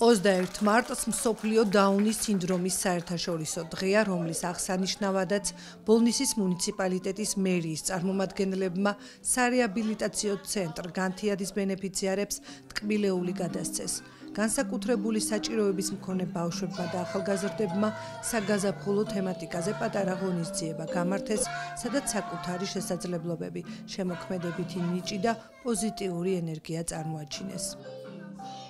21 მარტს მსოფლიო დაუნის სინდრომის საერთაშორისო დღეა, რომლის აღსანიშნავადაც ბოლნისის მუნიციპალიტეტის მერიის წარმომადგენლებმა სარეაბილიტაციო ცენტრ განთიადის ბენეფიციარებს ტკბილეული გადასცეს. განსაკუთრებული საჭიროების მქონე ბავშვებმა და ახალგაზრდებმა საგაზაფხულო თემატიკაზე პატარა ღონისძიება გამართეს, სადაც საკუთარი შესაძლებლობები, შემოქმედებითი ნიჭი და პოზიტიური ენერგია წარმოაჩინეს.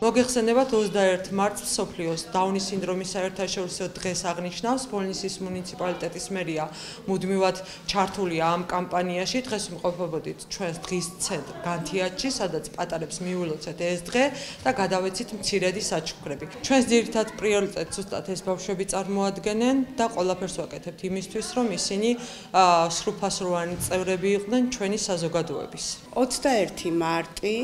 მოგეხსენებათ 21 მარტს მსოფლიოს დაუნის სინდრომის საერთაშორისო დღეს აღნიშნავს ბოლნისის მუნიციპალიტეტის მერია მუდმივად ჩართულია ამ კამპანიაში. დღეს ვიმყოფებოდით ჩვენს დღის ცენტრ განთიადში, სადაც პატარებს მივილოცეთ ეს დღე და გადავეცით მცირედი საჩუქრები. ჩვენს ძირითად პრიორიტეტს ზუსტად ეს ბავშვები წარმოადგენენ და ყველაფერს ვაკეთებთ იმისთვის, რომ ისინი სრულფასოვანი წევრები იყვნენ ჩვენი საზოგადოების. 21 მარტი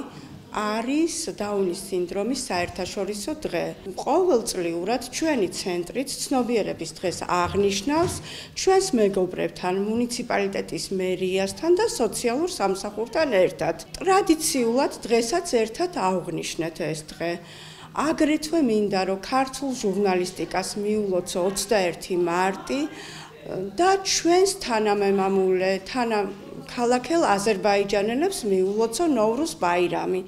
არის დაუნის სინდრომის საერთაშორისო დღე. ყოველწლიურად ჩვენი ცენტრით ცნობიერების დღეს აღნიშნავს ჩვენს მეგობრებთან, მუნიციპალიტეტის მერიასთან და სოციალურ სამსახურთან ერთად. ტრადიციულად დღესაც ერთად ავღნიშნეთ ეს დღე. აგრეთვე მინდა რომ ქართულ ჟურნალისტიკას მიულოცო 21 მარტი და ჩვენს თანამემამულე ქალაქელ აზერბაიჯანელებს მიულოცო ნოვრუზ ბაირამი.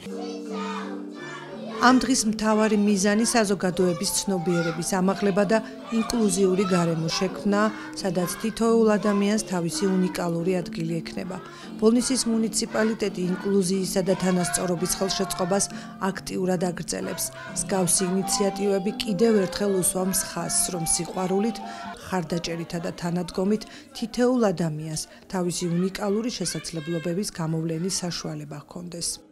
ამ დღის მთავარი მიზანი საზოგადოების ცნობიერების ამაღლება და ინკლუზიური გარემო შექმნა, სადაც თითოეულ ადამიანს თავისი უნიკალური ადგილი ექნება. ბოლნისის მუნიციპალიტეტი ინკლუზიისა და თანასწორობის ხელშეწყობას აქტიურად აგრძელებს. მსგავსი ინიციატივები კიდევ ერთხელ უსვამს ხაზს, რომ სიყვარულით, ხარდაჭერითა და თანადგომით თითოეულ ადამიანს თავისი უნიკალური შესაძლებლობების გამოვლენის საშუალება ჰქონდეს.